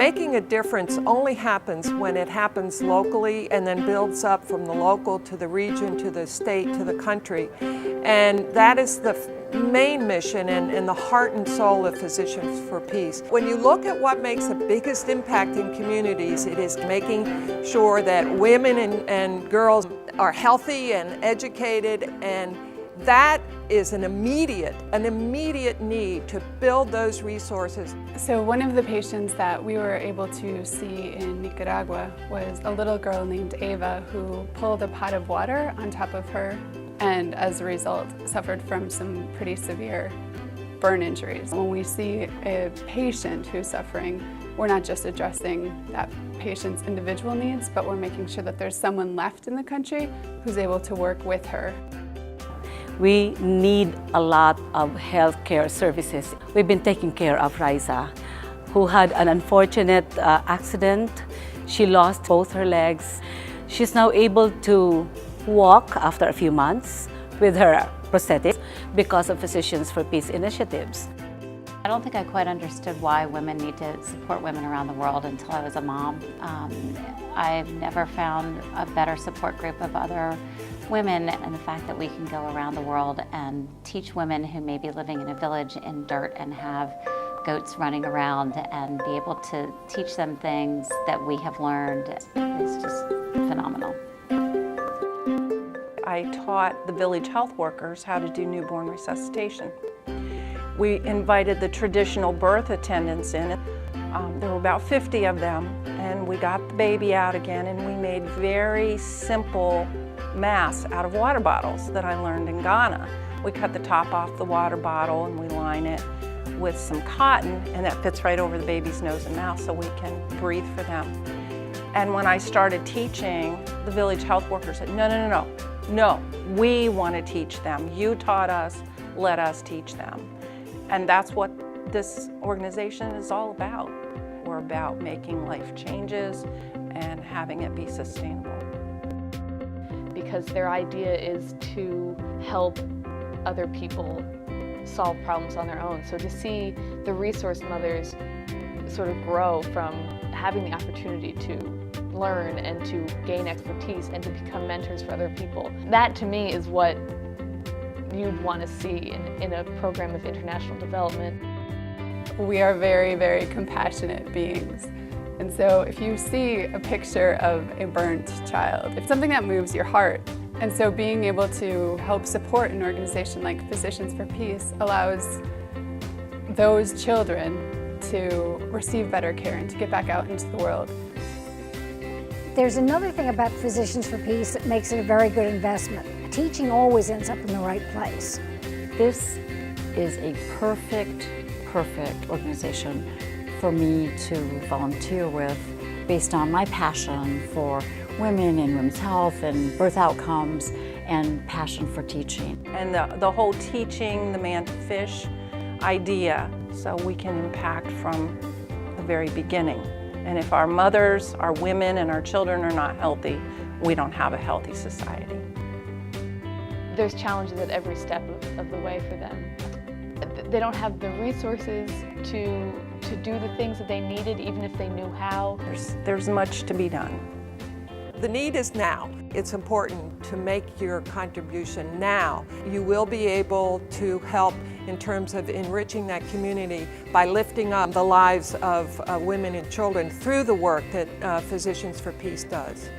Making a difference only happens when it happens locally and then builds up from the local to the region, to the state, to the country. And that is the main mission and the heart and soul of Physicians for Peace. When you look at what makes the biggest impact in communities, it is making sure that women and girls are healthy and educated, and that is an immediate need to build those resources. So one of the patients that we were able to see in Nicaragua was a little girl named Ava who pulled a pot of water on top of her and as a result suffered from some pretty severe burn injuries. When we see a patient who's suffering, we're not just addressing that patient's individual needs, but we're making sure that there's someone left in the country who's able to work with her. We need a lot of healthcare services. We've been taking care of Raisa, who had an unfortunate accident. She lost both her legs. She's now able to walk after a few months with her prosthetics because of Physicians for Peace initiatives. I don't think I quite understood why women need to support women around the world until I was a mom. I've never found a better support group of other women, and the fact that we can go around the world and teach women who may be living in a village in dirt and have goats running around and be able to teach them things that we have learned is just phenomenal. I taught the village health workers how to do newborn resuscitation. We invited the traditional birth attendants in. There were about 50 of them, and we got the baby out again, and we made very simple masks out of water bottles that I learned in Ghana. We cut the top off the water bottle and we line it with some cotton, and that fits right over the baby's nose and mouth so we can breathe for them. And when I started teaching, the village health workers said, no, we want to teach them. You taught us, let us teach them. And that's what this organization is all about. We're about making life changes and having it be sustainable. Because their idea is to help other people solve problems on their own. So to see the resource mothers sort of grow from having the opportunity to learn and to gain expertise and to become mentors for other people, that to me is what you'd want to see in a program of international development. We are very, very compassionate beings. And so if you see a picture of a burnt child, it's something that moves your heart. And so being able to help support an organization like Physicians for Peace allows those children to receive better care and to get back out into the world. There's another thing about Physicians for Peace that makes it a very good investment. Teaching always ends up in the right place. This is a perfect organization for me to volunteer with based on my passion for women and women's health and birth outcomes and passion for teaching. And the whole teaching the man to fish idea, so we can impact from the very beginning. And if our mothers, our women, and our children are not healthy, we don't have a healthy society. There's challenges at every step of the way for them. They don't have the resources to do the things that they needed, even if they knew how. There's much to be done. The need is now. It's important to make your contribution now. You will be able to help in terms of enriching that community by lifting up the lives of women and children through the work that Physicians for Peace does.